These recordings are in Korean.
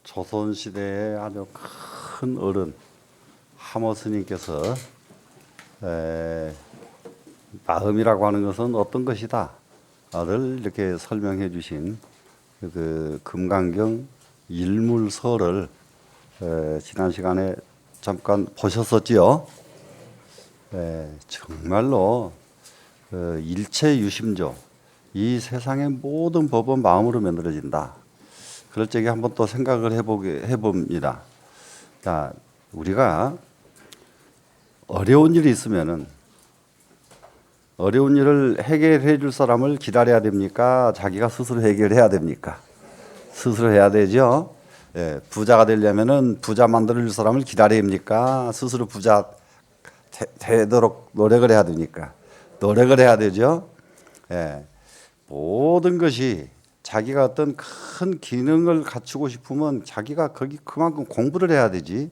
조선시대의 아주 큰 어른 하모 스님께서 마음이라고 하는 것은 어떤 것이다 를 이렇게 설명해 주신 그 금강경 일물서를 지난 시간에 잠깐 보셨었지요. 정말로 일체유심조, 이 세상의 모든 법은 마음으로 만들어진다. 그럴 적에 한번 또 생각을 해봅니다. 자, 우리가 어려운 일이 있으면은 어려운 일을 해결해 줄 사람을 기다려야 됩니까? 자기가 스스로 해결해야 됩니까? 스스로 해야 되죠. 부자가 되려면은 부자 만들어 줄 사람을 기다려야 됩니까? 스스로 부자 되도록 노력을 해야 되니까 노력을 해야 되죠. 모든 것이 자기가 어떤 큰 기능을 갖추고 싶으면 자기가 거기 그만큼 공부를 해야 되지.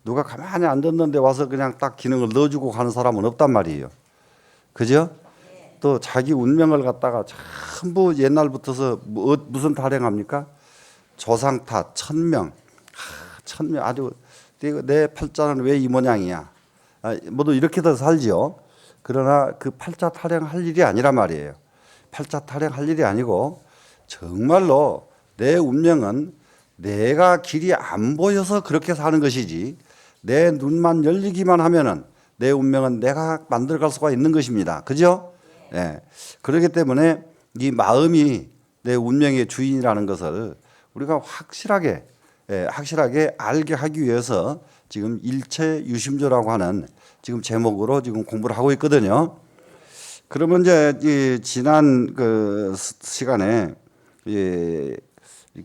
누가 가만히 앉았는데 와서 그냥 딱 기능을 넣어주고 가는 사람은 없단 말이에요. 그죠? 또 자기 운명을 갖다가 전부 옛날부터서 무슨 타령합니까? 조상탓, 천명. 천명 아주 내 팔자는 왜 이 모양이야? 모두 이렇게도 살지요. 그러나 그 팔자 타령할 일이 아니란 말이에요. 팔자 타령할 일이 아니고 정말로 내 운명은 내가 길이 안 보여서 그렇게 사는 것이지 내 눈만 열리기만 하면은 내 운명은 내가 만들어갈 수가 있는 것입니다. 그죠? 그렇기 때문에 이 마음이 내 운명의 주인이라는 것을 우리가 확실하게 알게 하기 위해서 지금 일체유심조라고 하는 지금 제목으로 지금 공부를 하고 있거든요. 그러면 이제 지난 그 시간에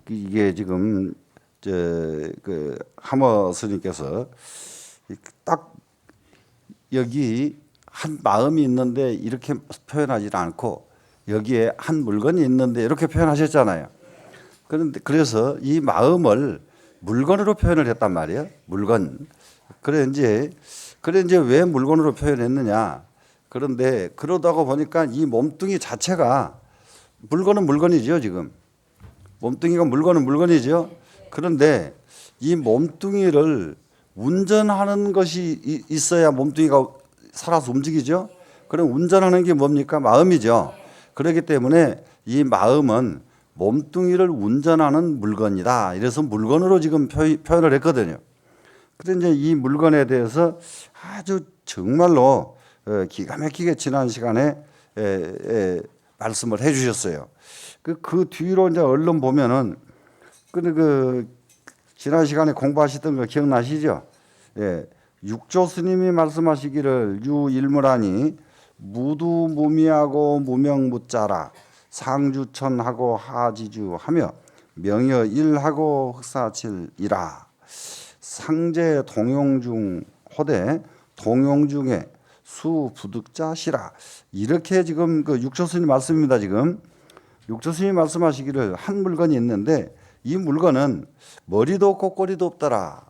이게 지금 그 하모 스님께서 딱 여기 한 마음이 있는데 이렇게 표현하지 않고 여기에 한 물건이 있는데 이렇게 표현하셨잖아요. 그런데 그래서 이 마음을 물건으로 표현을 했단 말이에요. 물건. 그래 이제 왜 물건으로 표현했느냐? 그런데 그러다가 보니까 이 몸뚱이 자체가 물건은 물건이죠, 지금. 몸뚱이가 물건은 물건이죠. 그런데 이 몸뚱이를 운전하는 것이 있어야 몸뚱이가 살아서 움직이죠. 그럼 운전하는 게 뭡니까? 마음이죠. 그렇기 때문에 이 마음은 몸뚱이를 운전하는 물건이다. 이래서 물건으로 지금 표현을 했거든요. 그런데 이제 이 물건에 대해서 아주 정말로 기가 막히게 지난 시간에 말씀을 해 주셨어요. 그 뒤로 이제 얼른 보면은 그 지난 시간에 공부하셨던 거 기억나시죠? 육조 스님이 말씀하시기를 유일무라니 무두무미하고 무명무자라 상주천하고 하지주하며 명여일하고 흑사칠이라 상제 동용중 호대 동용중에 수부득자시라. 이렇게 지금 그 육조 스님 말씀입니다. 지금 육조 스님 말씀하시기를 한 물건이 있는데 이 물건은 머리도 없고 꼬리도 없더라.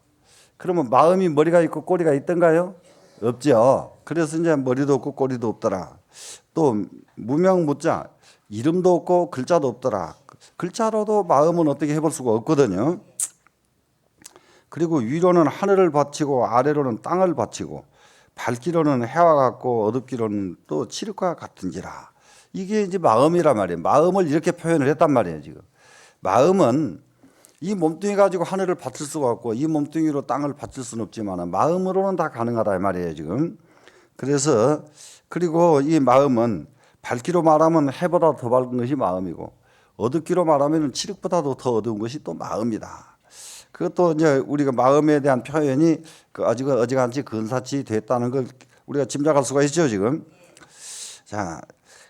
그러면 마음이 머리가 있고 꼬리가 있던가요? 없죠. 그래서 이제 머리도 없고 꼬리도 없더라. 또 무명무자, 이름도 없고 글자도 없더라. 글자로도 마음은 어떻게 해볼 수가 없거든요. 그리고 위로는 하늘을 바치고 아래로는 땅을 바치고 밝기로는 해와 같고 어둡기로는 또 칠흑과 같은지라. 이게 이제 마음이란 말이에요. 마음을 이렇게 표현을 했단 말이에요. 지금 마음은 이 몸뚱이 가지고 하늘을 받칠 수가 없고 이 몸뚱이로 땅을 받칠 수는 없지만 마음으로는 다 가능하다 이 말이에요. 지금 그래서 그리고 이 마음은 밝기로 말하면 해보다 더 밝은 것이 마음이고 어둡기로 말하면 칠흑보다도 더 어두운 것이 또 마음이다. 그것도 이제 우리가 마음에 대한 표현이 어지간치 근사치 됐다는 걸 우리가 짐작할 수가 있죠. 지금 자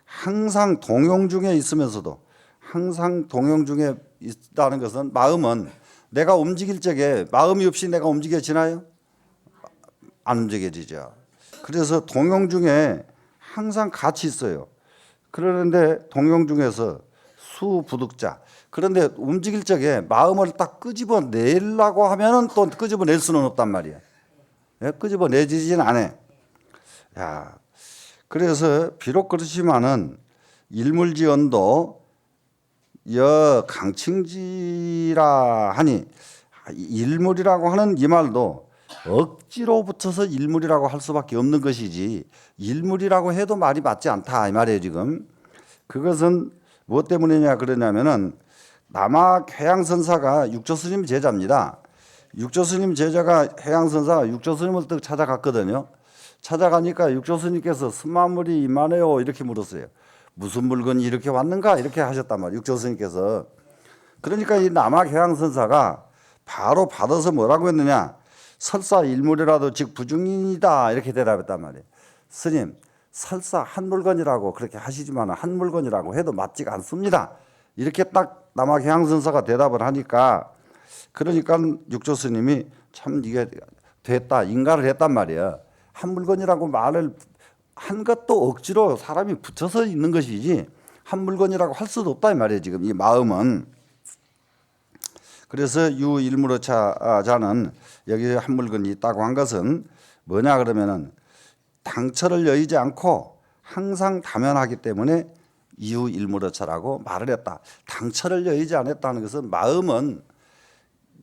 항상 동용 중에 있으면서도 항상 동용 중에 있다는 것은 마음은 내가 움직일 적에 마음이 없이 내가 움직여지나요? 안 움직여지죠. 그래서 동용 중에 항상 같이 있어요. 그러는데 동용 중에서 수부득자. 그런데 움직일 적에 마음을 딱 끄집어내려고 하면은 또 끄집어낼 수는 없단 말이야. 끄집어내지진 않아. 야, 그래서 비록 그렇지만은 일물지언도 여 강칭지라 하니 일물이라고 하는 이 말도 억지로 붙여서 일물이라고 할 수밖에 없는 것이지 일물이라고 해도 말이 맞지 않다 이 말이에요 지금. 그것은 무엇 때문이냐 그러냐면은 남학 해양선사가 육조스님 제자입니다. 육조스님 제자가 해양선사가 육조스님을 또 찾아갔거든요. 찾아가니까 육조스님께서 스마물이 이만해요 이렇게 물었어요. 무슨 물건이 이렇게 왔는가 이렇게 하셨단 말이에요. 육조스님께서. 그러니까 이 남학 해양선사가 바로 받아서 뭐라고 했느냐. 설사 일물이라도 즉 부중이다 이렇게 대답했단 말이에요. 스님 설사 한 물건이라고 그렇게 하시지만 한 물건이라고 해도 맞지가 않습니다. 이렇게 딱 남학 해양선사가 대답을 하니까 그러니까 육조 스님이 참 이게 됐다 인가를 했단 말이에요. 한 물건이라고 말을 한 것도 억지로 사람이 붙여서 있는 것이지 한 물건이라고 할 수도 없다 이 말이에요. 지금 이 마음은. 그래서 유일무로차자는 여기 한 물건이 있다고 한 것은 뭐냐 그러면은 당처를 여의지 않고 항상 다면하기 때문에 유일무로차라고 말을 했다. 당처를 여의지 않았다는 것은 마음은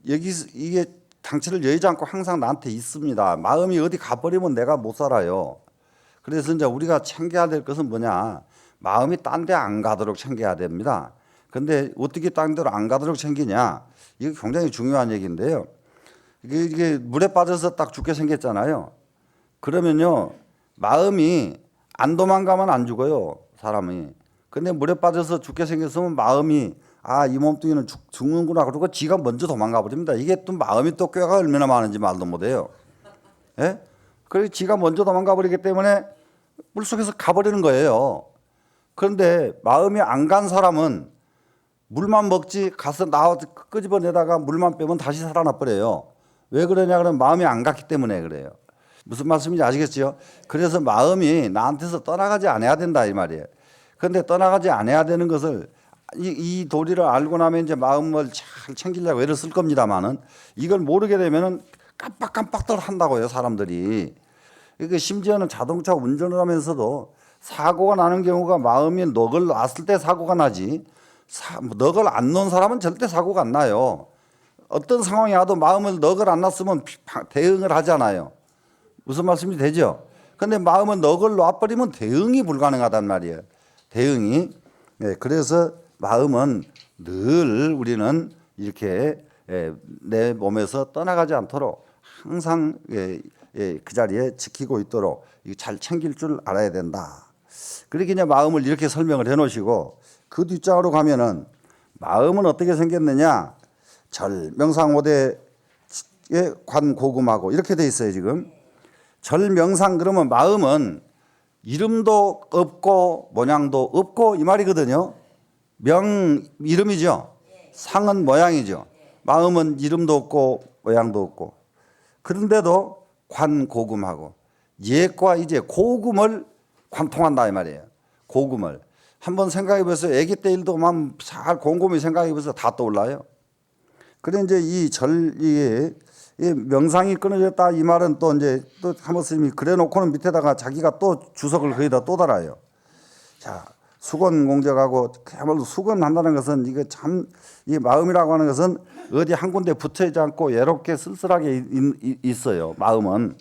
여기 이게 당처를 여의지 않고 항상 나한테 있습니다. 마음이 어디 가버리면 내가 못 살아요. 그래서 이제 우리가 챙겨야 될 것은 뭐냐? 마음이 딴 데 안 가도록 챙겨야 됩니다. 근데 어떻게 딴 데로 안 가도록 챙기냐? 이게 굉장히 중요한 얘기인데요. 이게 물에 빠져서 딱 죽게 생겼잖아요. 그러면요, 마음이 안 도망가면 안 죽어요, 사람이. 근데 물에 빠져서 죽게 생겼으면 마음이 이 몸뚱이는 죽는구나 그러고 지가 먼저 도망가 버립니다. 이게 또 마음이 또 꾀가 얼마나 많은지 말도 못해요. 예? 그래서 지가 먼저 도망가 버리기 때문에 물속에서 가버리는 거예요. 그런데 마음이 안 간 사람은 물만 먹지 가서 나와 끄집어내다가 물만 빼면 다시 살아나 버려요. 왜 그러냐 그러면 마음이 안 갔기 때문에 그래요. 무슨 말씀인지 아시겠죠? 그래서 마음이 나한테서 떠나가지 않아야 된다 이 말이에요. 그런데 떠나가지 않아야 되는 것을 이 도리를 알고 나면 이제 마음을 잘 챙기려고 애를 쓸 겁니다만은 이걸 모르게 되면은 깜빡깜빡들 한다고요 사람들이. 그러니까 심지어는 자동차 운전을 하면서도 사고가 나는 경우가 마음이 넋을 놨을 때 사고가 나지 넋을 안 놓은 사람은 절대 사고가 안 나요. 어떤 상황이 와도 마음을 넋을 안 놨으면 대응을 하잖아요. 무슨 말씀이 되죠? 그런데 마음은 넋을 놔버리면 대응이 불가능하단 말이에요. 대응이. 네, 그래서 마음은 늘 우리는 이렇게 내 몸에서 떠나가지 않도록 항상 그 자리에 지키고 있도록 잘 챙길 줄 알아야 된다. 그렇게 그냥 마음을 이렇게 설명을 해 놓으시고 그 뒷장으로 가면은 마음은 어떻게 생겼느냐. 절명상오대의 관고금하고 이렇게 돼 있어요 지금. 절명상 그러면 마음은 이름도 없고 모양도 없고 이 말이거든요. 명 이름이죠. 상은 모양이죠. 마음은 이름도 없고 모양도 없고. 그런데도 관고금하고 옛과 이제 고금을 관통한다 이 말이에요. 고금을. 한번 생각해 보세요. 아기 때 일도만 잘 곰곰이 생각해 보세요. 다 떠올라요. 그래 이제 이 명상이 끊어졌다 이 말은 또 이제 또 한번 스님이 그래 놓고는 밑에다가 자기가 또 주석을 거기다 또 달아요. 자, 수건 공적하고 그야말로 수건한다는 것은 이게 참 이 마음이라고 하는 것은 어디 한 군데 붙어 있지 않고 외롭게 쓸쓸하게 있어요. 마음은.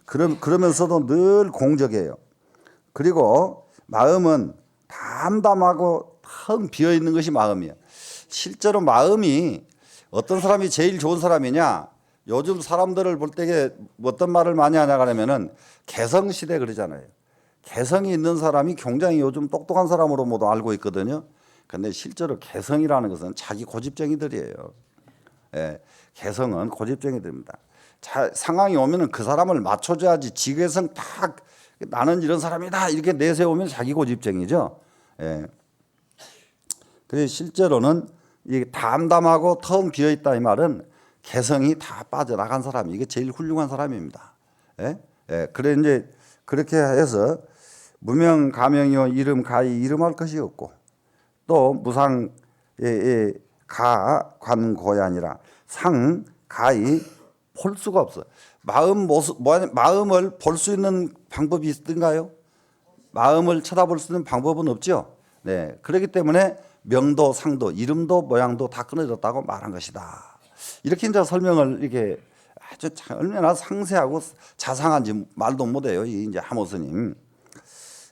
그러면서도 늘 공적이에요. 그리고 마음은 담담하고 텅 비어 있는 것이 마음이에요. 실제로 마음이 어떤 사람이 제일 좋은 사람이냐? 요즘 사람들을 볼 때에 어떤 말을 많이 하냐 그러면은 개성시대 그러잖아요. 개성이 있는 사람이 굉장히 요즘 똑똑한 사람으로 모두 알고 있거든요. 근데 실제로 개성이라는 것은 자기 고집쟁이들이에요. 예, 개성은 고집쟁이들입니다. 상황이 오면은 그 사람을 맞춰줘야지 지 개성 딱 나는 이런 사람이다 이렇게 내세우면 자기 고집쟁이죠. 예. 그래서 실제로는 이 담담하고 텅 비어 있다 이 말은 개성이 다 빠져나간 사람 이게 제일 훌륭한 사람입니다. 예? 예. 그래 이제 그렇게 해서 무명 가명이요 이름 가히 이름할 것이 없고 또 무상 가 관고야니라 상 가히 볼 수가 없어. 마음을 볼 수 있는 방법이 있던가요? 마음을 쳐다볼 수 있는 방법은 없죠. 네, 그렇기 때문에 명도 상도 이름도 모양도 다 끊어졌다고 말한 것이다. 이렇게 이제 설명을 이렇게 아주 얼마나 상세하고 자상한지 말도 못해요. 이 이제 하모 스님.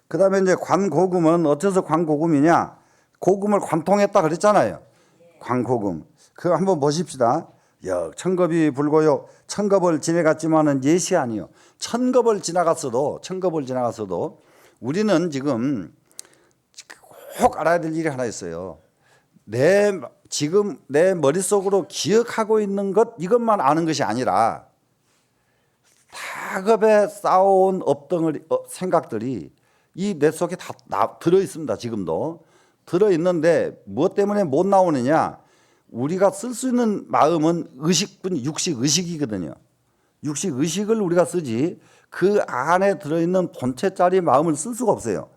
그다음에 이제 관고금은 어째서 관고금이냐? 고금을 관통했다 그랬잖아요. 관고금. 그거 한번 보십시다. 천겁이 불고요. 천겁을 지나갔지만은 예시 아니요. 천겁을 지나갔어도 우리는 지금 꼭 알아야 될 일이 하나 있어요. 지금 내 머릿속으로 기억하고 있는 것 이것만 아는 것이 아니라 다급에 쌓아온 생각들이 이 뇌 속에 다 들어 있습니다. 지금도 들어 있는데 무엇 때문에 못 나오느냐? 우리가 쓸 수 있는 마음은 육식 의식이거든요. 육식 의식을 우리가 쓰지 그 안에 들어있는 본체짜리 마음을 쓸 수가 없어요.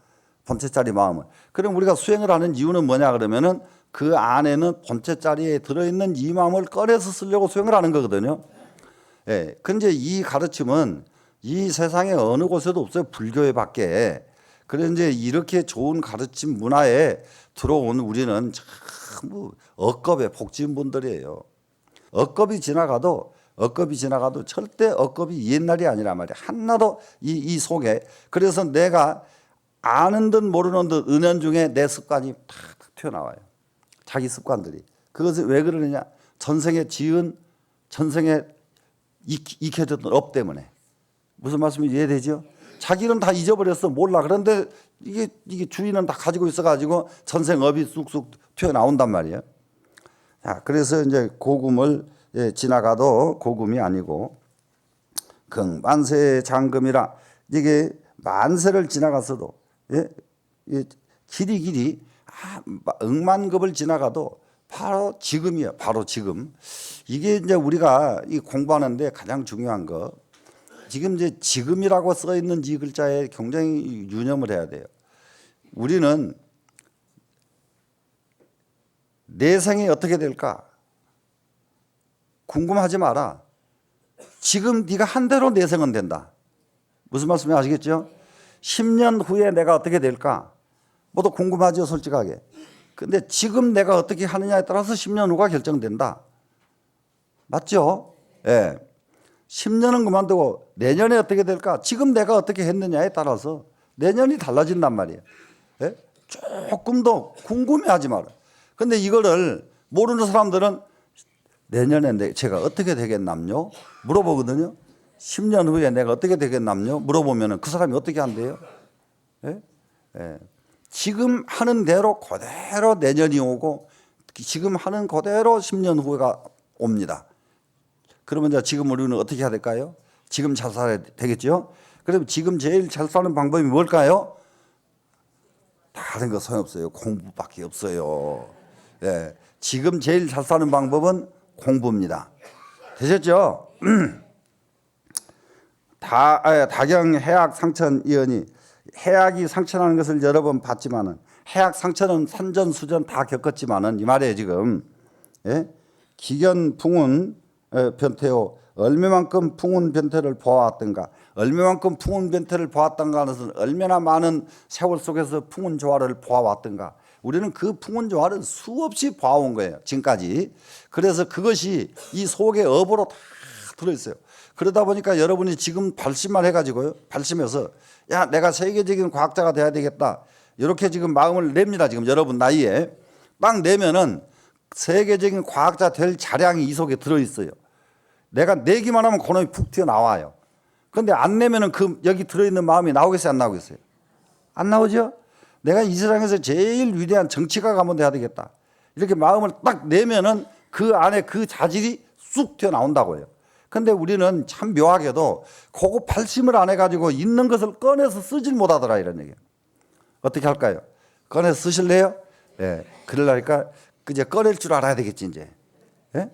본체짜리 마음을. 그럼 우리가 수행을 하는 이유는 뭐냐 그러면은 그 안에는 본체짜리에 들어있는 이 마음을 꺼내서 쓰려고 수행을 하는 거거든요. 예. 근데 이 가르침은 이 세상에 어느 곳에도 없어요. 불교에 밖에. 그래서 이제 이렇게 좋은 가르침 문화에 들어온 우리는 참 억겁의 복지인 분들이에요. 억겁이 지나가도 절대 억겁이 옛날이 아니란 말이야. 하나도 이 속에. 그래서 내가 아는 듯 모르는 듯 은연중에 내 습관이 탁 튀어나와요. 자기 습관들이. 그것이 왜 그러느냐? 전생에 지은 전생에 익혀졌던 업 때문에. 무슨 말씀인지 이해되죠? 자기는 다 잊어버렸어. 몰라. 그런데 이게 주인은 다 가지고 있어가지고 전생 업이 쑥쑥 튀어나온단 말이에요. 자, 그래서 이제 고금을 지나가도 고금이 아니고 만세 장금이라 이게 만세를 지나갔어도 길이 억만급을 지나가도 바로 지금이에요. 바로 지금. 이게 이제 우리가 이 공부하는데 가장 중요한 거. 지금 이제 지금이라고 써 있는 이 글자에 굉장히 유념을 해야 돼요. 우리는 내 생이 어떻게 될까? 궁금하지 마라. 지금 네가 한 대로 내 생은 된다. 무슨 말씀인지 아시겠죠? 10년 후에 내가 어떻게 될까? 모두 궁금하죠, 솔직하게. 근데 지금 내가 어떻게 하느냐에 따라서 10년 후가 결정된다. 맞죠? 예. 10년은 그만두고 내년에 어떻게 될까? 지금 내가 어떻게 했느냐에 따라서 내년이 달라진단 말이에요. 예? 조금 더 궁금해하지 마라. 근데 이거를 모르는 사람들은 내년에 제가 어떻게 되겠남요? 물어보거든요. 10년 후에 내가 어떻게 되겠남요? 물어보면 그 사람이 어떻게 한대요? 예? 예. 지금 하는 대로 그대로 내년이 오고 지금 하는 그대로 10년 후가 옵니다. 그러면 이제 지금 우리는 어떻게 해야 될까요? 지금 잘 살아야 되겠죠? 그럼 지금 제일 잘 사는 방법이 뭘까요? 다른 거 소용없어요. 공부밖에 없어요. 예. 지금 제일 잘 사는 방법은 공부입니다. 되셨죠? 다경 해악 상천 이언이 해악이 상천하는 것을 여러 번 봤지만은 해악 상천은 산전수전 다 겪었지만은 이 말이에요 지금. 예? 기견 풍운 변태요. 얼마만큼 풍운 변태를 보아왔던가. 얼마만큼 풍운 변태를 보았던가 하는 것은 얼마나 많은 세월 속에서 풍운 조화를 보아왔던가. 우리는 그 풍운 조화를 수없이 보아온 거예요. 지금까지. 그래서 그것이 이 속의 업으로 다 들어있어요. 그러다 보니까 여러분이 지금 발심만 해가지고요. 발심해서 야 내가 세계적인 과학자가 돼야 되겠다. 이렇게 지금 마음을 냅니다. 지금 여러분 나이에. 딱 내면은 세계적인 과학자 될 자량이 이 속에 들어있어요. 내가 내기만 하면 그놈이 푹 튀어나와요. 그런데 안 내면은 여기 들어있는 마음이 나오겠어요? 안 나오겠어요? 안 나오죠? 내가 이 세상에서 제일 위대한 정치가가 한번 돼야 되겠다. 이렇게 마음을 딱 내면은 그 안에 그 자질이 쑥 튀어나온다고요. 근데 우리는 참 묘하게도 그거 발심을 안 해가지고 있는 것을 꺼내서 쓰질 못하더라 이런 얘기예요. 어떻게 할까요? 꺼내서 쓰실래요? 예. 그러려니까 이제 꺼낼 줄 알아야 되겠지 이제. 예?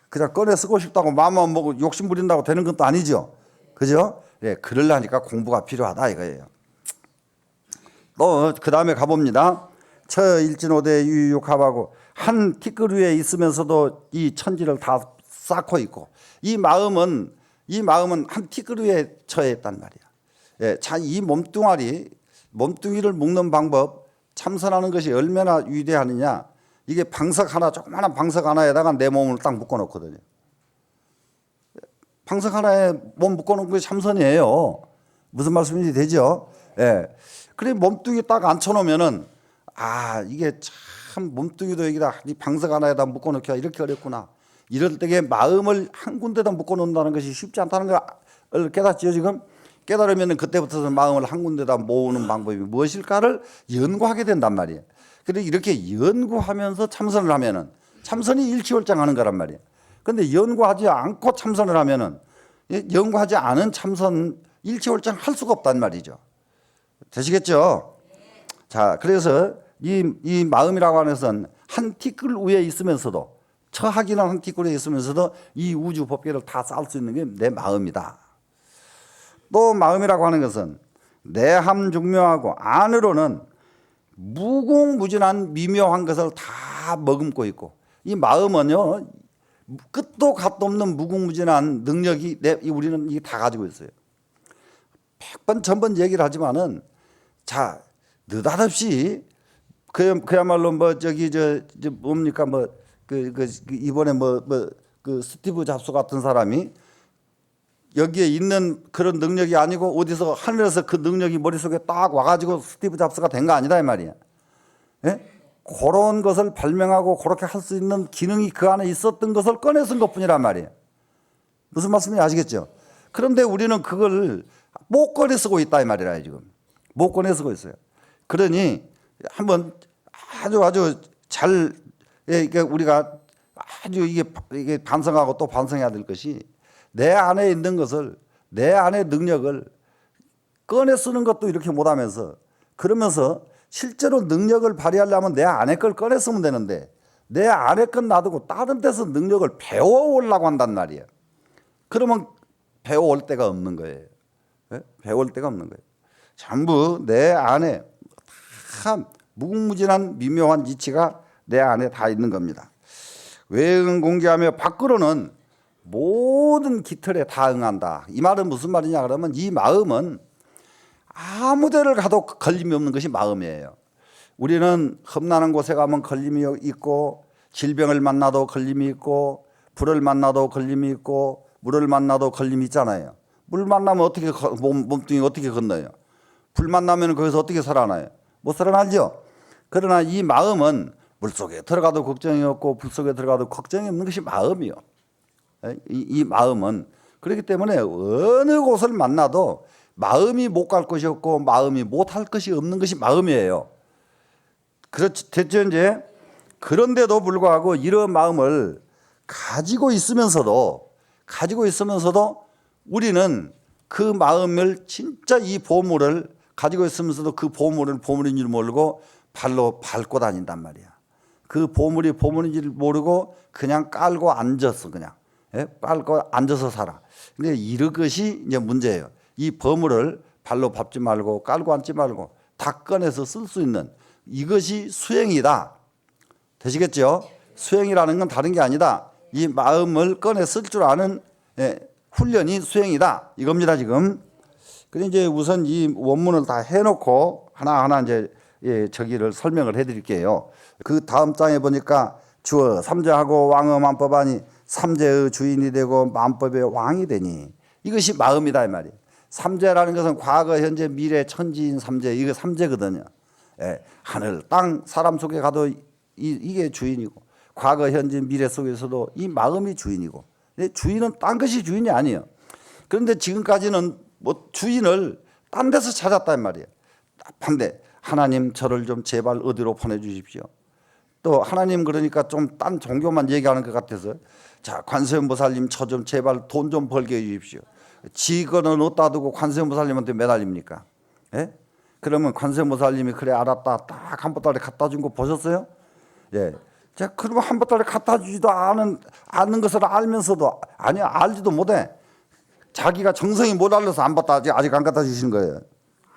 그냥 꺼내 쓰고 싶다고 마음만 먹고 욕심 부린다고 되는 것도 아니죠. 그죠? 예. 그러려니까 공부가 필요하다 이거예요. 또 그 다음에 가봅니다. 처일진오대 유유갑하고 한 티끌 위에 있으면서도 이 천지를 다 쌓고 있고 이 마음은 한 티끌 위에 처해 있단 말이야. 예, 자, 이 몸뚱이를 묶는 방법 참선하는 것이 얼마나 위대하느냐. 이게 방석 하나, 조그마한 방석 하나에다가 내 몸을 딱 묶어놓거든요. 방석 하나에 몸 묶어놓은 게 참선이에요. 무슨 말씀인지 되죠? 예. 그래 몸뚱이 딱 앉혀놓으면은 이게 참 몸뚱이도 여기다 이 방석 하나에다 묶어놓기가 이렇게 어렵구나. 이럴 때에 마음을 한 군데다 묶어놓는다는 것이 쉽지 않다는 걸 깨닫지요 지금? 깨달으면 그때부터는 마음을 한 군데다 모으는 방법이 무엇일까를 연구하게 된단 말이에요. 그런데 이렇게 연구하면서 참선을 하면은 참선이 일치월장하는 거란 말이에요. 그런데 연구하지 않고 참선을 하면은 연구하지 않은 참선 일치월장 할 수가 없단 말이죠. 되시겠죠? 자, 그래서 이 마음이라고 하는 것은 한 티끌 위에 있으면서도 처하기는 한 티끌 위에 있으면서도 이 우주 법계를 다 쌓을 수 있는 게 내 마음이다. 또 마음이라고 하는 것은 내함 중묘하고 안으로는 무궁무진한 미묘한 것을 다 머금고 있고 이 마음은요 끝도 갓도 없는 무궁무진한 능력이 우리는 이게 다 가지고 있어요. 100번 1000번 얘기를 하지만은 자 느닷없이 그야말로 뭐 저기 저 뭡니까 뭐 이번에 그 스티브 잡스 같은 사람이 여기에 있는 그런 능력이 아니고 어디서 하늘에서 그 능력이 머릿속에 딱 와가지고 스티브 잡스가 된 거 아니다 이 말이야. 예? 그런 것을 발명하고 그렇게 할 수 있는 기능이 그 안에 있었던 것을 꺼내 쓴 것뿐이란 말이에요. 무슨 말씀인지 아시겠죠? 그런데 우리는 그걸 못 꺼내 쓰고 있다 이 말이라 지금. 못 꺼내 쓰고 있어요. 그러니 한번 아주 잘 우리가 아주 이게 반성하고 또 반성해야 될 것이 내 안에 있는 것을 내 안의 능력을 꺼내 쓰는 것도 이렇게 못하면서 그러면서 실제로 능력을 발휘하려면 내 안에 걸 꺼내 쓰면 되는데 내 안에 건 놔두고 다른 데서 능력을 배워오려고 한단 말이에요. 그러면 배워올 데가 없는 거예요. 배워올 데가 없는 거예요. 전부 내 안에 참 무궁무진한 미묘한 이치가 내 안에 다 있는 겁니다. 외응 공개하며 밖으로는 모든 깃털에 다 응한다. 이 말은 무슨 말이냐 그러면 이 마음은 아무 데를 가도 걸림이 없는 것이 마음이에요. 우리는 험난한 곳에 가면 걸림이 있고 질병을 만나도 걸림이 있고 불을 만나도 걸림이 있고 물을 만나도 걸림이 있잖아요. 물 만나면 어떻게 몸뚱이 어떻게 건너요? 불 만나면 거기서 어떻게 살아나요? 못 살아나죠. 그러나 이 마음은 물속에 들어가도 걱정이 없고 불 속에 들어가도 걱정이 없는 것이 마음이요. 이 마음은 그렇기 때문에 어느 곳을 만나도 마음이 못 갈 것이 없고 마음이 못 할 것이 없는 것이 마음이에요. 그렇지 됐죠 이제? 그런데도 불구하고 이런 마음을 가지고 있으면서도 우리는 그 마음을 진짜 이 보물을 가지고 있으면서도 그 보물은 보물인 줄 모르고 발로 밟고 다닌단 말이야. 그 보물이 보물인 줄 모르고 그냥 깔고 앉았어 그냥. 깔고 앉아서 살아. 근데 이것이 이제 문제예요. 이 보물을 발로 밟지 말고 깔고 앉지 말고 다 꺼내서 쓸 수 있는 이것이 수행이다. 되시겠죠? 수행이라는 건 다른 게 아니다. 이 마음을 꺼내 쓸 줄 아는 훈련이 수행이다. 이겁니다 지금. 그래 이제 우선 이 원문을 다 해놓고 하나하나 이제 저기를 설명을 해드릴게요. 그 다음 장에 보니까 주어 삼재하고 왕의 만법하니 삼재의 주인이 되고 만법의 왕이 되니 이것이 마음이다 이 말이에요. 삼재라는 것은 과거, 현재, 미래, 천지인 삼재 이거 삼재거든요. 하늘, 땅, 사람 속에 가도 이게 주인이고 과거, 현재, 미래 속에서도 이 마음이 주인이고 주인은 딴 것이 주인이 아니에요. 그런데 지금까지는 뭐 주인을 딴 데서 찾았단 말이에요. 반대 하나님 저를 좀 제발 어디로 보내주십시오. 또 하나님 그러니까 좀 딴 종교만 얘기하는 것 같아서 자 관세음보살님 저 좀 제발 돈 좀 벌게 해주십시오. 지거는 어디다 두고 관세음보살님한테 매달립니까? 그러면 관세음보살님이 그래 알았다 딱 한 보따리 갖다 준 거 보셨어요? 자 그러면 한 보따리 갖다 주지도 않는 것을 알면서도 아니야 알지도 못해. 자기가 정성이 못 알려서 안 받다 아직 안 갖다 주시는 거예요.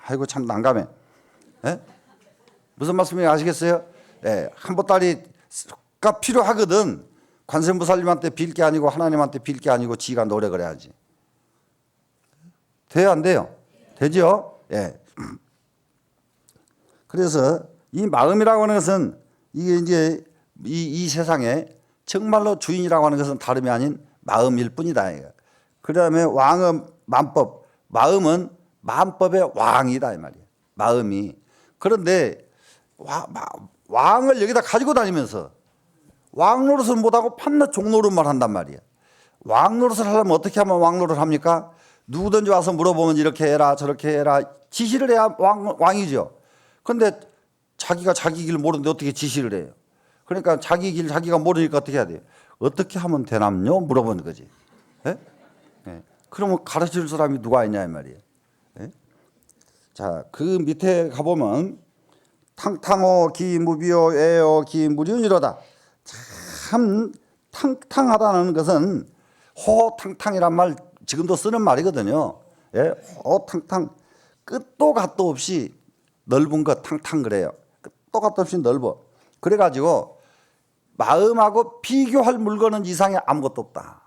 아이고 참 난감해. 무슨 말씀인지 아시겠어요? 한 보따리가 필요하거든. 관세음보살님한테 빌 게 아니고 하나님한테 빌 게 아니고 지가 노력을 해야지. 돼요 안 돼요? 되죠? 그래서 이 마음이라고 하는 것은 이게 이제 이 세상에 정말로 주인이라고 하는 것은 다름이 아닌 마음일 뿐이다. 그 다음에 왕은 만법, 마음은 만법의 왕이다 이 말이에요. 마음이. 그런데 왕을 여기다 가지고 다니면서 왕 노릇을 못하고 판나 종 노릇만 한단 말이에요. 왕 노릇을 하려면 어떻게 하면 왕 노릇을 합니까? 누구든지 와서 물어보면 이렇게 해라 저렇게 해라 지시를 해야 왕이죠. 그런데 자기가 자기 길 모르는데 어떻게 지시를 해요? 그러니까 자기 길 자기가 모르니까 어떻게 해야 돼요? 어떻게 하면 되남요? 물어보는 거지. 예? 예. 그러면 가르칠 사람이 누가 있냐 이 말이에요. 예? 자, 그 밑에 가보면 탕탕어 기무비어 애어 기무륜이로다. 참 탕탕하다는 것은 호탕탕이란 말 지금도 쓰는 말이거든요. 예? 호탕탕 끝도 갓도 없이 넓은 것 탕탕 그래요. 끝도 갓도 없이 넓어. 그래가지고 마음하고 비교할 물건은 이상에 아무것도 없다.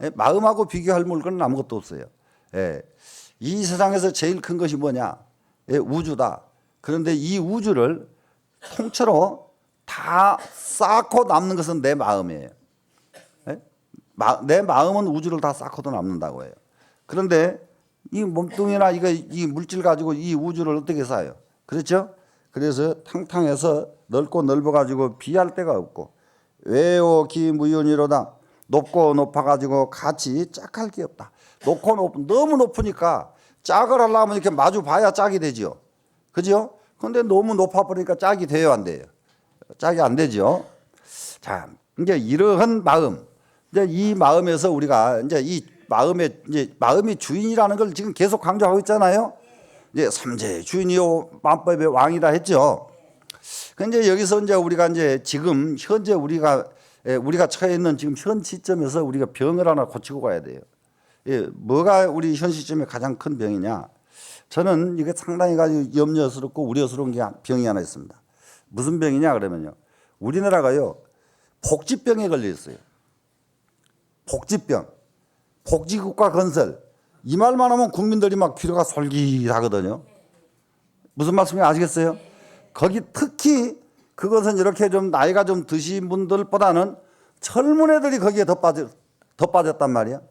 예? 마음하고 비교할 물건은 아무것도 없어요. 예. 이 세상에서 제일 큰 것이 뭐냐? 예? 우주다. 그런데 이 우주를 통째로 다 쌓고 남는 것은 내 마음이에요. 예? 내 마음은 우주를 다 쌓고도 남는다고 해요. 그런데 이 몸뚱이나 이 물질 가지고 이 우주를 어떻게 쌓아요? 그렇죠? 그래서 탕탕해서 넓고 넓어가지고 비할 데가 없고 외오 기무윤이로다. 높고 높아가지고 같이 짝할 게 없다. 너무 높으니까 짝을 하려면 이렇게 마주 봐야 짝이 되죠. 그죠? 그런데 너무 높아버리니까 짝이 돼요, 안 돼요? 짝이 안 되죠. 자, 이제 이러한 마음, 이제 이 마음에서 우리가 이제 이 마음이 주인이라는 걸 지금 계속 강조하고 있잖아요. 이제 삼재 주인이요 만법의 왕이다 했죠. 근데 여기서 이제 우리가 이제 지금 현재 우리가 처해 있는 지금 현 시점에서 우리가 병을 하나 고치고 가야 돼요. 예, 뭐가 우리 현 시점에 가장 큰 병이냐? 저는 이게 상당히 가지고 염려스럽고 우려스러운 게 병이 하나 있습니다. 무슨 병이냐 그러면요. 우리나라가요 복지병에 걸려 있어요. 복지병, 복지국가 건설 이 말만 하면 국민들이 막 귀가 솔깃하거든요. 무슨 말씀인지 아시겠어요? 거기 특히 그것은 이렇게 좀 나이가 좀 드신 분들보다는 젊은 애들이 거기에 더 빠졌단 말이야.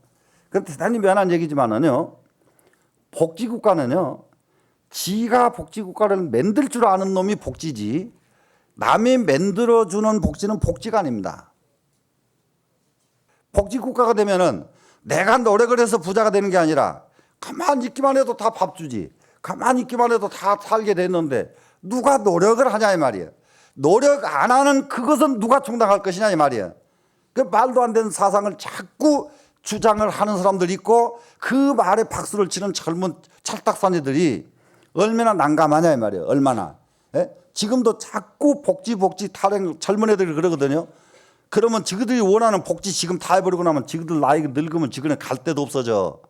그 대단히 미안한 얘기지만은요. 복지국가는요. 지가 복지국가를 만들 줄 아는 놈이 복지지 남이 만들어주는 복지는 복지가 아닙니다. 복지국가가 되면은 내가 노력을 해서 부자가 되는 게 아니라 가만히 있기만 해도 다 밥 주지. 가만히 있기만 해도 다 살게 됐는데 누가 노력을 하냐 이 말이에요. 노력 안 하는 그것은 누가 충당할 것이냐 이 말이에요. 그 말도 안 되는 사상을 자꾸 주장을 하는 사람들이 있고 그 말에 박수를 치는 젊은 찰떡사니들이 얼마나 난감하냐 이 말이에요. 얼마나. 예? 지금도 자꾸 복지 타령 젊은 애들이 그러거든요. 그러면 지그들이 원하는 복지 지금 다 해버리고 나면 지그들 나이 늙으면 지그는 갈 데도 없어져.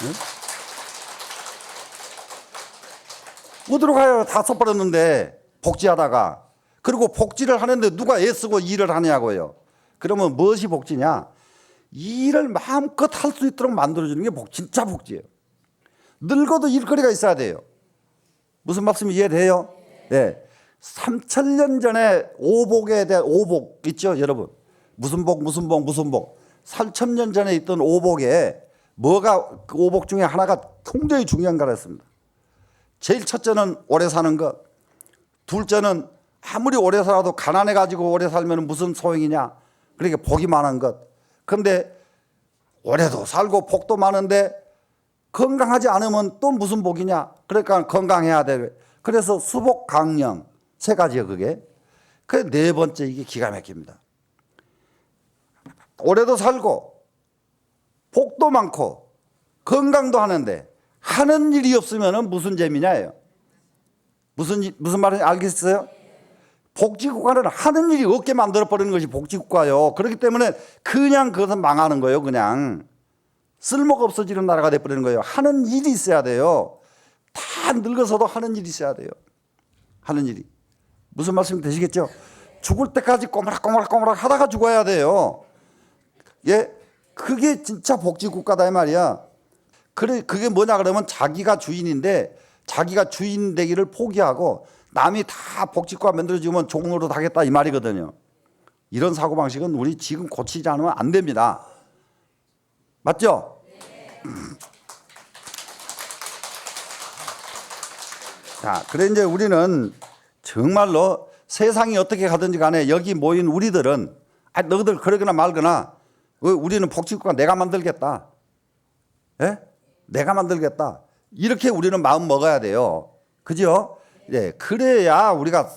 응? 어디로 가요? 다 써버렸는데 복지하다가. 그리고 복지를 하는데 누가 애쓰고 일을 하냐고요. 그러면 무엇이 복지냐? 일을 마음껏 할 수 있도록 만들어주는 게 진짜 복지예요. 늙어도 일거리가 있어야 돼요. 무슨 말씀이 이해돼요? 네. 3,000년 전에 오복에 대한 오복 있죠, 여러분? 무슨 복. 3,000년 전에 있던 오복에 뭐가 그 오복 중에 하나가 굉장히 중요한 거라 했습니다. 제일 첫째는 오래 사는 것. 둘째는 아무리 오래 살아도 가난해가지고 오래 살면 무슨 소용이냐. 그러니까 복이 많은 것. 그런데 오래도 살고 복도 많은데 건강하지 않으면 또 무슨 복이냐. 그러니까 건강해야 돼. 그래서 수복 강령 세 가지예요 그게. 그 네 번째 이게 기가 막힙니다. 오래도 살고 복도 많고 건강도 하는데 하는 일이 없으면 무슨 재미냐예요. 무슨 말인지 알겠어요? 복지국가는 하는 일이 없게 만들어버리는 것이 복지국가요. 그렇기 때문에 그냥 그것은 망하는 거예요. 그냥 쓸모가 없어지는 나라가 돼버리는 거예요. 하는 일이 있어야 돼요. 다 늙어서도 하는 일이 있어야 돼요. 하는 일이. 무슨 말씀 되시겠죠? 죽을 때까지 꼬물락꼬물락 하다가 죽어야 돼요. 예, 그게 진짜 복지국가다 이 말이야. 그게 뭐냐 그러면 자기가 주인인데 자기가 주인 되기를 포기하고 남이 다 복지국가 만들어주면 종로로 하겠다 이 말이거든요. 이런 사고방식은 우리 지금 고치지 않으면 안 됩니다. 맞죠? 자, 그래 이제 우리는 정말로 세상이 어떻게 가든지 간에 여기 모인 우리들은 너희들 그러거나 말거나 우리는 복지국가 내가 만들겠다. 예? 내가 만들겠다. 이렇게 우리는 마음 먹어야 돼요. 그죠? 예, 그래야 우리가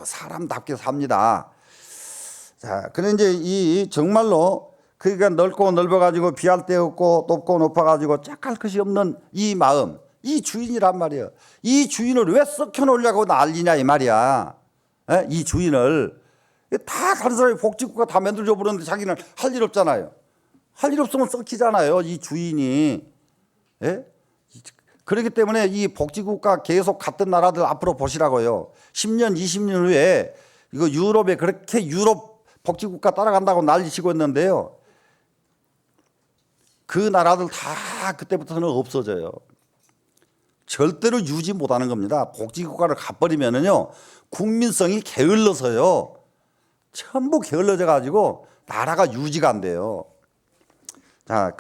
사람답게 삽니다. 자, 그래 이제 이 정말로 그러니까 넓고 넓어가지고 비할 데 없고 높고 높아가지고 짝할 것이 없는 이 마음, 이 주인이란 말이에요. 이 주인을 왜 썩혀놓으려고 난리냐 이 말이야. 예? 이 주인을 다 다른 사람이 복지국가 다 만들어 버렸는데 자기는 할 일 없잖아요. 할 일 없으면 썩히잖아요. 이 주인이. 예? 그렇기 때문에 이 복지국가 계속 같은 나라들 앞으로 보시라고요. 10년, 20년 후에 이거 유럽에 그렇게 유럽 복지국가 따라간다고 난리치고 있는데요. 그 나라들 다 그때부터는 없어져요. 절대로 유지 못하는 겁니다. 복지국가를 가버리면은요, 국민성이 게을러서요. 전부 게을러져 가지고 나라가 유지가 안 돼요. 자,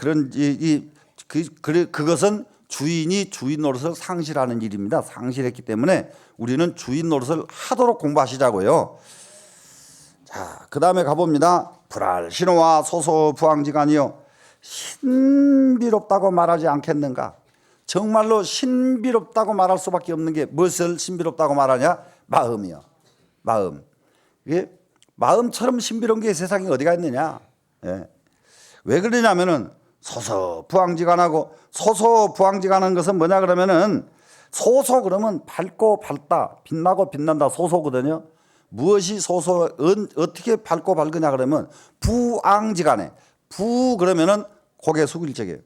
그것은 주인이 주인 노릇을 상실하는 일입니다. 상실했기 때문에 우리는 주인 노릇을 하도록 공부하시자고요. 자, 그 다음에 가봅니다. 불알 신호와 소소 부항지간이요. 신비롭다고 말하지 않겠는가? 정말로 신비롭다고 말할 수밖에 없는 게 무엇을 신비롭다고 말하냐? 마음이요. 마음. 이게 마음처럼 신비로운 게 세상에 어디가 있느냐? 예. 왜 그러냐면은 소소 부항지간하고 소소 부항지간한 것은 뭐냐 그러면은 소소 그러면 밝고 밝다, 빛나고 빛난다 소소거든요. 무엇이 소소 어떻게 밝고 밝으냐 그러면 부항지간에 부 그러면은 고개 숙일 적에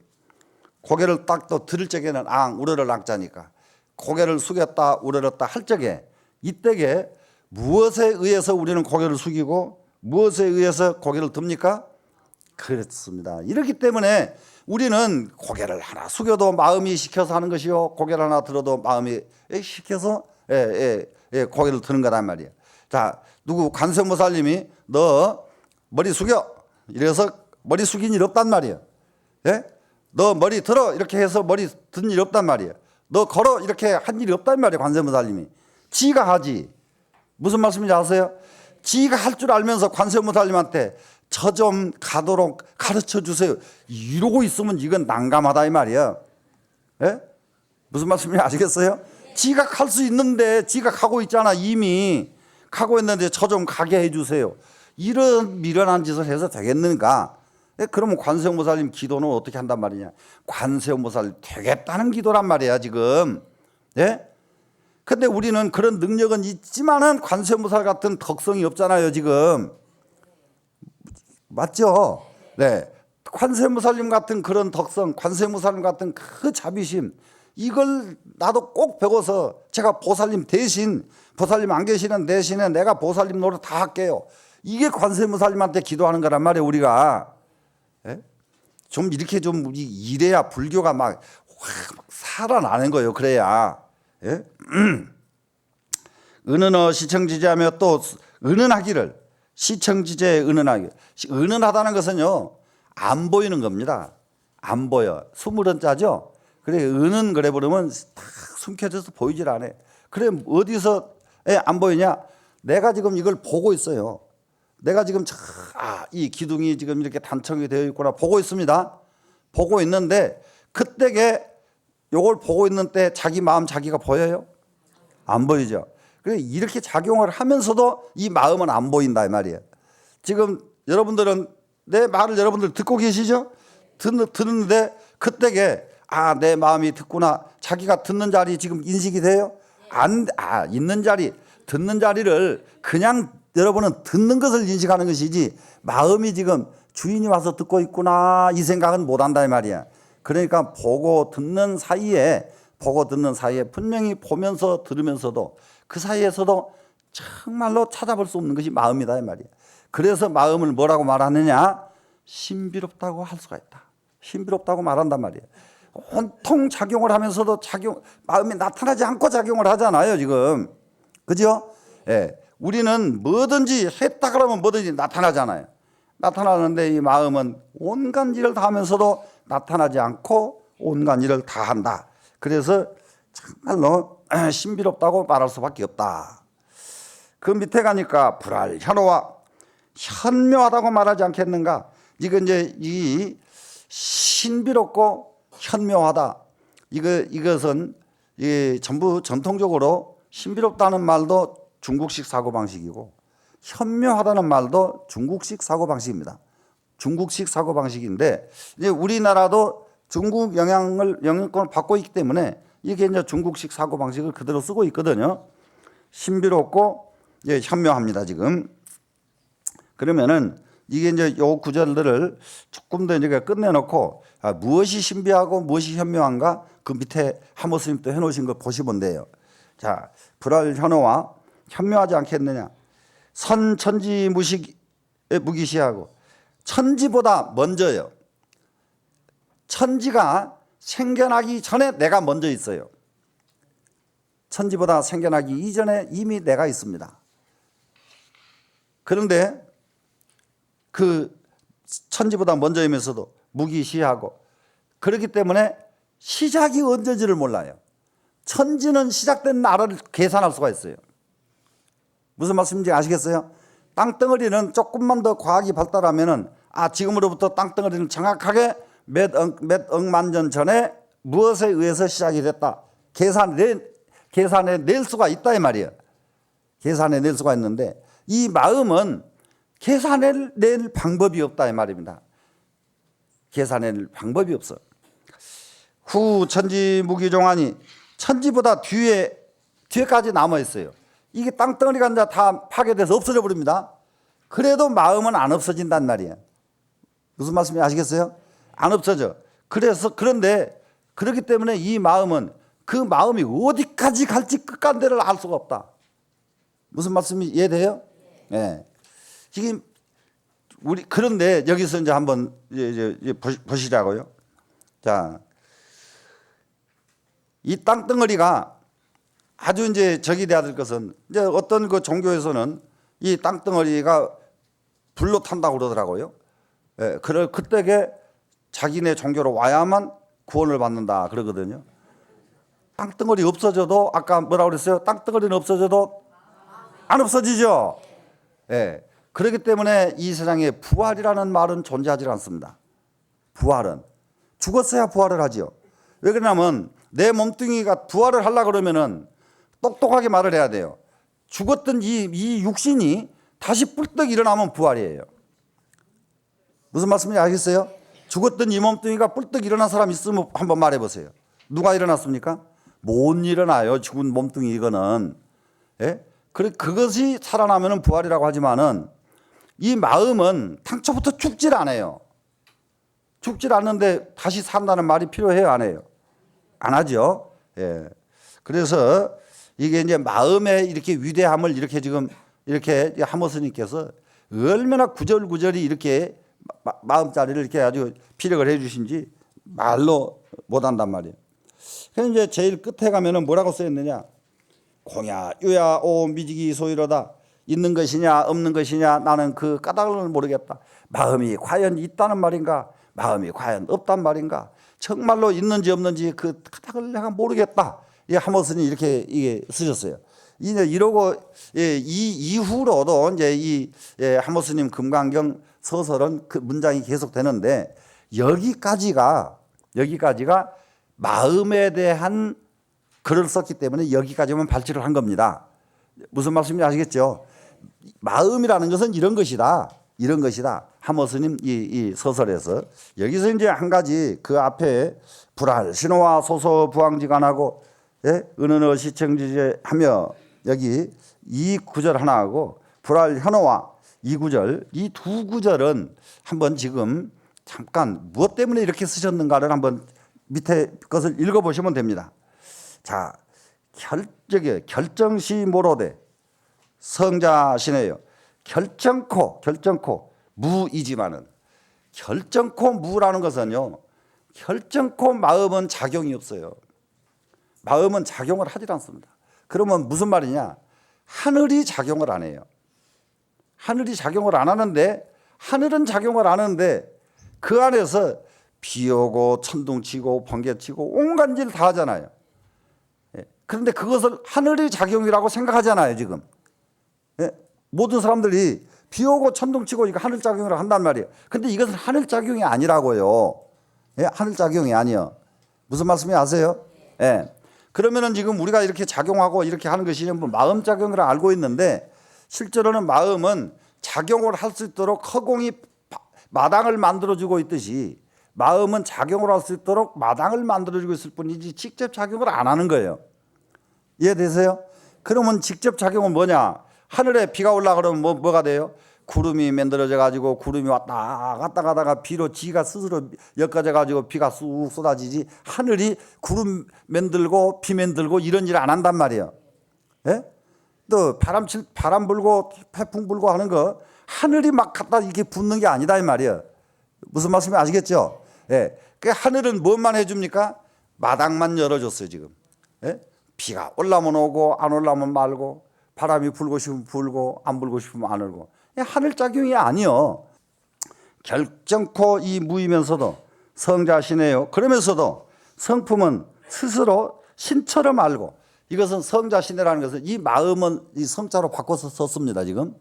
고개를 딱 또 들을 적에는 우러를 앙자니까 고개를 숙였다 우러렀다 할 적에 이때에 무엇에 의해서 우리는 고개를 숙이고 무엇에 의해서 고개를 듭니까? 그렇습니다. 이렇기 때문에 우리는 고개를 하나 숙여도 마음이 시켜서 하는 것이요 고개를 하나 들어도 마음이 시켜서 고개를 드는 거란 말이에요. 자, 누구 관세음보살님이 너 머리 숙여 이래서 머리 숙인 일 없단 말이에요. 예? 너 머리 들어 이렇게 해서 머리 든 일 없단 말이에요. 너 걸어 이렇게 한 일이 없단 말이에요. 관세음보살님이 지가 하지. 무슨 말씀인지 아세요? 지가 할 줄 알면서 관세음보살님한테 저 좀 가도록 가르쳐 주세요. 이러고 있으면 이건 난감하다 이 말이에요. 예? 무슨 말씀인지 아시겠어요? 지가 갈 수 있는데 지가 가고 있잖아. 이미 가고 있는데 저 좀 가게 해 주세요. 이런 미련한 짓을 해서 되겠는가? 그러면 관세음보살님 기도는 어떻게 한단 말이냐? 관세음보살 되겠다는 기도란 말이야 지금. 예? 근데 우리는 그런 능력은 있지만은 관세음보살 같은 덕성이 없잖아요 지금. 맞죠? 네. 관세음보살님 같은 그런 덕성, 관세음보살님 같은 그 자비심, 이걸 나도 꼭 배워서 제가 보살님 대신, 보살님 안 계시는 대신에 내가 보살님 노릇 다 할게요. 이게 관세음보살님한테 기도하는 거란 말이에요 우리가. 예? 좀 이렇게 좀 이래야 불교가 막 확 살아나는 거예요. 그래야. 예? 은은어 시청지제하며 또 은은하기를 시청지제에 은은하기. 은은하다는 것은요 안 보이는 겁니다. 안 보여. 스물은자죠. 그래 은은 그래 버리면 탁 숨겨져서 보이질 않아. 그래 어디서 안 보이냐? 내가 지금 이걸 보고 있어요. 내가 지금 이 기둥이 지금 이렇게 단청이 되어 있구나 보고 있습니다. 보고 있는데 그때게 요걸 보고 있는 때 자기 마음 자기가 보여요? 안 보이죠. 그래 이렇게 작용을 하면서도 이 마음은 안 보인다 이 말이에요. 지금 여러분들은 내 말을 여러분들 듣고 계시죠? 듣는데 그때게 내 마음이 듣구나. 자기가 듣는 자리 지금 인식이 돼요? 있는 자리 듣는 자리를 그냥 여러분은 듣는 것을 인식하는 것이지 마음이 지금 주인이 와서 듣고 있구나 이 생각은 못 한다 이 말이야. 그러니까 보고 듣는 사이에 분명히 보면서 들으면서도 그 사이에서도 정말로 찾아볼 수 없는 것이 마음이다 이 말이야. 그래서 마음을 뭐라고 말하느냐? 신비롭다고 할 수가 있다. 신비롭다고 말한단 말이에요. 온통 작용을 하면서도 마음이 나타나지 않고 작용을 하잖아요 지금. 그죠? 예. 우리는 뭐든지 했다 그러면 뭐든지 나타나잖아요. 나타나는데 이 마음은 온갖 일을 다 하면서도 나타나지 않고 온갖 일을 다 한다. 그래서 정말로 신비롭다고 말할 수밖에 없다. 그 밑에 가니까 불알 현오와 현묘하다고 말하지 않겠는가? 이건 이제 이 신비롭고 현묘하다. 이것은 전부 전통적으로 신비롭다는 말도 중국식 사고방식이고 현묘하다는 말도 중국식 사고방식입니다. 중국식 사고방식인데 이제 우리나라도 중국 영향권을 받고 있기 때문에 이게 이제 중국식 사고방식을 그대로 쓰고 있거든요. 신비롭고 현묘합니다, 지금. 그러면은 이게 이제 요 구절들을 조금 더 이제 끝내놓고 무엇이 신비하고 무엇이 현묘한가 그 밑에 하모 스님 또 해놓으신 거 보시면 돼요. 자, 불알 현오와 현묘하지 않겠느냐. 선천지 무기시하고 천지보다 먼저요. 천지가 생겨나기 전에 내가 먼저 있어요. 천지보다 생겨나기 이전에 이미 내가 있습니다. 그런데 그 천지보다 먼저이면서도 무기시하고 그렇기 때문에 시작이 언제인지를 몰라요. 천지는 시작된 날을 계산할 수가 있어요. 무슨 말씀인지 아시겠어요? 땅덩어리는 조금만 더 과학이 발달하면은 지금으로부터 땅덩어리는 정확하게 몇 억만 년 전에 무엇에 의해서 시작이 됐다. 계산해 낼 수가 있다 이 말이에요. 계산해 낼 수가 있는데 이 마음은 계산해낼 방법이 없다 이 말입니다. 계산해낼 방법이 없어. 후 천지 무기종하니 천지보다 뒤에까지 남아 있어요. 이게 땅덩어리가 이제 다 파괴돼서 없어져 버립니다. 그래도 마음은 안 없어진단 말이에요. 무슨 말씀인지 아시겠어요? 안 없어져. 그런데 그렇기 때문에 이 마음은 그 마음이 어디까지 갈지 끝간데를 알 수가 없다. 무슨 말씀이 이해돼요? 네. 이게 그런데 여기서 이제 한번 이제 보시자고요. 자, 이 땅덩어리가 아주 이제 적이 돼야 될 것은 이제 어떤 그 종교에서는 이 땅덩어리가 불로 탄다고 그러더라고요. 예, 그때게 자기네 종교로 와야만 구원을 받는다 그러거든요. 땅덩어리 없어져도 아까 뭐라고 그랬어요? 땅덩어리는 없어져도 안 없어지죠. 예. 그렇기 때문에 이 세상에 부활이라는 말은 존재하지 않습니다. 부활은 죽었어야 부활을 하죠. 왜 그러냐면 내 몸뚱이가 부활을 하려고 그러면은 똑똑하게 말을 해야 돼요. 죽었던 이 육신이 다시 뿔떡 일어나면 부활이에요. 무슨 말씀인지 아시겠어요? 죽었던 이 몸뚱이가 뿔떡 일어난 사람 있으면 한번 말해보세요. 누가 일어났습니까? 못 일어나요. 죽은 몸뚱이 이거는. 예? 그것이 살아나면 부활이라고 하지만은 이 마음은 당초부터 죽질 않아요. 죽질 않는데 다시 산다는 말이 필요해요, 안 해요? 안 하죠. 예. 그래서 이게 이제 마음의 이렇게 위대함을 이렇게 지금 이렇게 하모 스님께서 얼마나 구절구절이 이렇게 마음자리를 이렇게 아주 피력을 해 주신지 말로 못 한단 말이에요. 그래서 이제 제일 끝에 가면은 뭐라고 써 있느냐. 공야, 유야, 오, 미지기, 소이로다. 있는 것이냐, 없는 것이냐, 나는 그 까닭을 모르겠다. 마음이 과연 있다는 말인가, 마음이 과연 없단 말인가, 정말로 있는지 없는지 그 까닭을 내가 모르겠다. 이 하모 스님이 이렇게 이게 쓰셨어요. 이러고 이 이후로도 이제 이 하모 스님 금강경 서설은 그 문장이 계속 되는데 여기까지가 마음에 대한 글을 썼기 때문에 여기까지만 발췌를 한 겁니다. 무슨 말씀인지 아시겠죠? 마음이라는 것은 이런 것이다. 이런 것이다. 하모 스님 이 서설에서 여기서 이제 한 가지 그 앞에 불알 신호와 소소 부황지간하고 은은어 시청지제 하며 여기 이 구절 하나하고 불알 현어와 이 구절 이 두 구절은 한번 지금 잠깐 무엇 때문에 이렇게 쓰셨는가를 한번 밑에 것을 읽어보시면 됩니다. 자, 결정시 모로되 성자시네요. 결정코 무이지만은 결정코 무라는 것은요. 결정코 마음은 작용이 없어요. 마음은 작용을 하질 않습니다. 그러면 무슨 말이냐? 하늘이 작용을 안 해요. 하늘이 작용을 안 하는데, 하늘은 작용을 안 하는데 그 안에서 비 오고 천둥치고 번개치고 온갖 일 다 하잖아요. 그런데 그것을 하늘의 작용이라고 생각하잖아요, 지금. 모든 사람들이 비 오고 천둥치고 이거 하늘 작용을 한단 말이에요. 근데 이것은 하늘 작용이 아니라고요. 하늘 작용이 아니요. 무슨 말씀이 아세요? 그러면은 지금 우리가 이렇게 작용하고 이렇게 하는 것이 마음 작용을 알고 있는데, 실제로는 마음은 작용을 할 수 있도록 허공이 마당을 만들어주고 있듯이 마음은 작용을 할 수 있도록 마당을 만들어주고 있을 뿐이지 직접 작용을 안 하는 거예요. 이해되세요? 그러면 직접 작용은 뭐냐? 하늘에 비가 올라가면 뭐가 돼요? 구름이 만들어져 가지고 구름이 왔다 갔다 가다가 비로 지가 스스로 엮어져 가지고 비가 쑥 쏟아지지, 하늘이 구름 만들고 비 만들고 이런 일 안 한단 말이에요. 또 바람 불고 태풍 불고 하는 거 하늘이 막 갖다 이렇게 붙는 게 아니다 이 말이에요. 무슨 말씀인지 아시겠죠? 그 하늘은 뭐만 해줍니까? 마당만 열어줬어요 지금. 비가 올라면 오고 안 올라면 말고, 바람이 불고 싶으면 불고 안 불고 싶으면 안 불고. 하늘 작용이 아니요. 결정코 이 무이면서도 성자시네요. 그러면서도 성품은 스스로 신처럼 알고, 이것은 성자시네라는 것은 이 마음은 이 성자로 바꿔서 썼습니다. 지금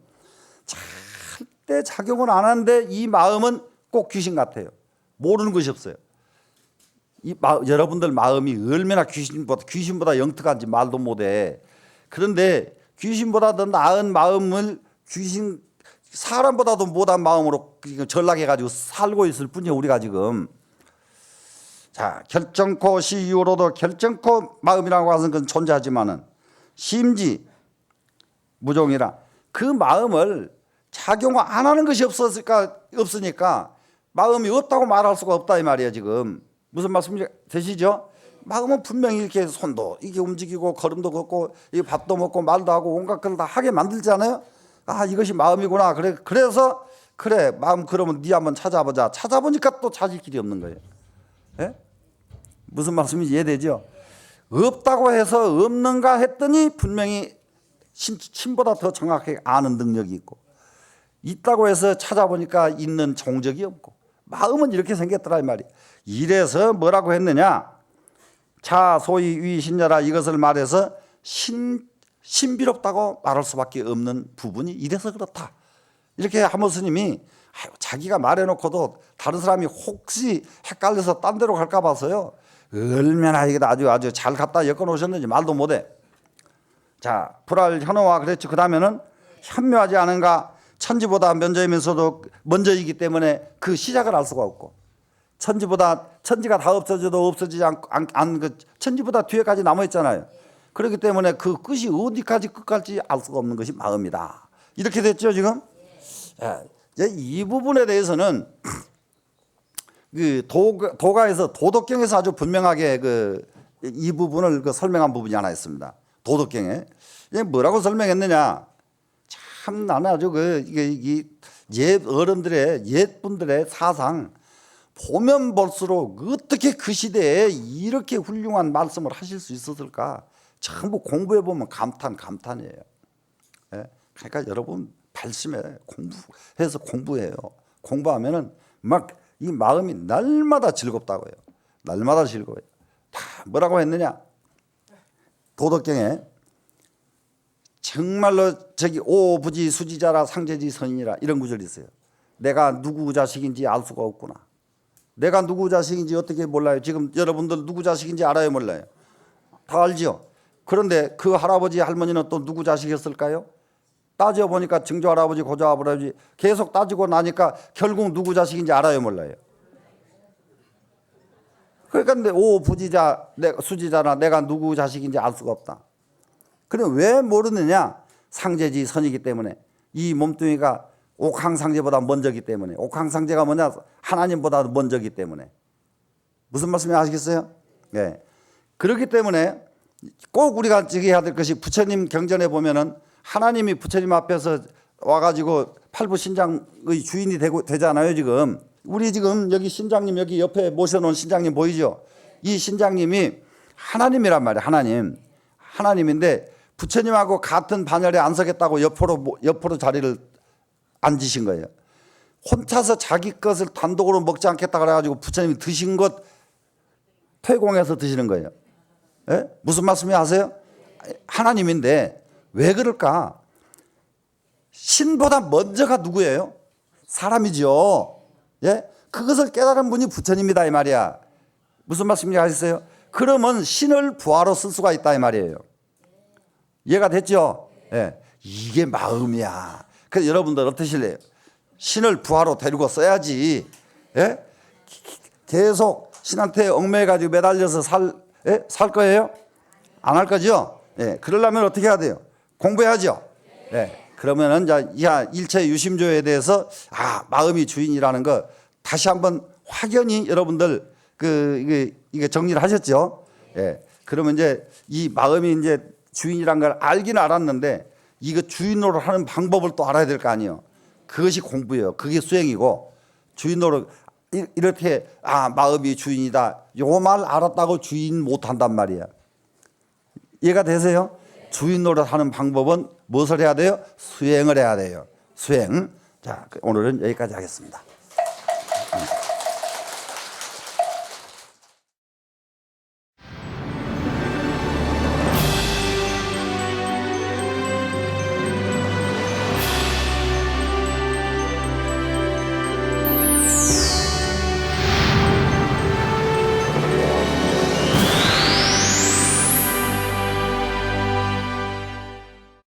절대 작용을 안 하는데 이 마음은 꼭 귀신 같아요. 모르는 것이 없어요. 여러분들 마음이 얼마나 귀신보다 영특한지 말도 못해. 그런데 귀신보다 더 나은 마음을 사람보다도 못한 마음으로 전락해가지고 살고 있을 뿐이에요, 우리가 지금. 자, 결정코 시 이후로도 결정코 마음이라고 하는 건 존재하지만은 심지 무종이라, 그 마음을 작용 안 하는 것이 없으니까 마음이 없다고 말할 수가 없다 이 말이에요 지금. 무슨 말씀이 되시죠? 마음은 분명히 이렇게 손도 이게 움직이고 걸음도 걷고 이 밥도 먹고 말도 하고 온갖 걸 다 하게 만들잖아요. 아, 이것이 마음이구나. 그래서 그래 마음, 그러면 네 한번 찾아보자. 찾아보니까 또 찾을 길이 없는 거예요. 무슨 말씀인지 이해되죠? 없다고 해서 없는가 했더니 분명히 신보다 더 정확하게 아는 능력이 있고, 있다고 해서 찾아보니까 있는 종적이 없고, 마음은 이렇게 생겼더라 이 말이에요. 이래서 뭐라고 했느냐? 자 소위 위신녀라, 이것을 말해서 신비롭다고 말할 수밖에 없는 부분이 이래서 그렇다. 이렇게 하모 스님이 자기가 말해놓고도 다른 사람이 혹시 헷갈려서 딴 데로 갈까 봐서요, 얼마나 이게 아주 잘 갖다 엮어놓으셨는지 말도 못해. 자, 불알 현어와 그랬죠. 그 다음에는 현묘하지 않은가, 천지보다 먼저이면서도 먼저이기 때문에 그 시작을 알 수가 없고, 천지가 다 없어져도 없어지지 않고 천지보다 뒤에까지 남아있잖아요. 그렇기 때문에 그 끝이 어디까지 끝까지 알 수가 없는 것이 마음이다. 이렇게 됐죠 지금? 이 부분에 대해서는 그 도가에서 도덕경에서 아주 분명하게 이 부분을 설명한 부분이 하나 있습니다. 도덕경에 뭐라고 설명했느냐? 참 나는 아주 옛 어른들의 옛 분들의 사상 보면 볼수록 어떻게 그 시대에 이렇게 훌륭한 말씀을 하실 수 있었을까? 전부 공부해 보면 감탄이에요. 그러니까 여러분 발심해, 공부해서 공부해요. 공부하면은 막 이 마음이 날마다 즐겁다고요. 날마다 즐거워요. 다 뭐라고 했느냐? 도덕경에 정말로 오부지 수지자라 상제지 선이라 이런 구절이 있어요. 내가 누구 자식인지 알 수가 없구나. 내가 누구 자식인지 어떻게 몰라요? 지금 여러분들 누구 자식인지 알아요, 몰라요? 다 알죠? 그런데 그 할아버지 할머니는 또 누구 자식이었을까요? 따져보니까 증조 할아버지 고조 할아버지 계속 따지고 나니까 결국 누구 자식인지 알아요, 몰라요? 그러니까 오부지자 수지자나 내가 누구 자식인지 알 수가 없다. 그럼 왜 모르느냐? 상제지 선이기 때문에, 이 몸뚱이가 옥황상제보다 먼저기 때문에. 옥황상제가 뭐냐? 하나님보다 먼저기 때문에. 무슨 말씀인지 아시겠어요? 그렇기 때문에 꼭 우리가 지켜야 될 것이, 부처님 경전에 보면은 하나님이 부처님 앞에서 와가지고 팔부신장의 주인이 되잖아요 지금. 우리 지금 여기 신장님, 여기 옆에 모셔놓은 신장님 보이죠? 이 신장님이 하나님이란 말이에요. 하나님인데 부처님하고 같은 반열에 안 서겠다고 옆으로 자리를 앉으신 거예요. 혼자서 자기 것을 단독으로 먹지 않겠다 그래가지고 부처님이 드신 것 퇴공해서 드시는 거예요. 예? 무슨 말씀이 아세요? 하나님인데 왜 그럴까? 신보다 먼저가 누구예요? 사람이죠. 예? 그것을 깨달은 분이 부처님이다 이 말이야. 무슨 말씀인지 아시겠어요? 그러면 신을 부하로 쓸 수가 있다 이 말이에요. 이해가 됐죠? 예. 이게 마음이야. 그래서 여러분들 어떠실래요? 신을 부하로 데리고 써야지. 예? 계속 신한테 얽매가지고 매달려서 살 거예요? 안 할 거죠? 예. 그러려면 어떻게 해야 돼요? 공부해야죠. 예. 그러면은 자, 일체 유심조에 대해서 마음이 주인이라는 거 다시 한번 확연히 여러분들 이게 정리를 하셨죠? 예. 그러면 이제 이 마음이 이제 주인이란 걸 알기는 알았는데 이거 주인 노릇 하는 방법을 또 알아야 될 거 아니에요. 그것이 공부예요. 그게 수행이고 주인 노릇 이렇게 마음이 주인이다. 요 말 알았다고 주인 못 한단 말이야. 이해가 되세요? 주인 노릇 하는 방법은 무엇을 해야 돼요? 수행을 해야 돼요. 수행. 자, 오늘은 여기까지 하겠습니다.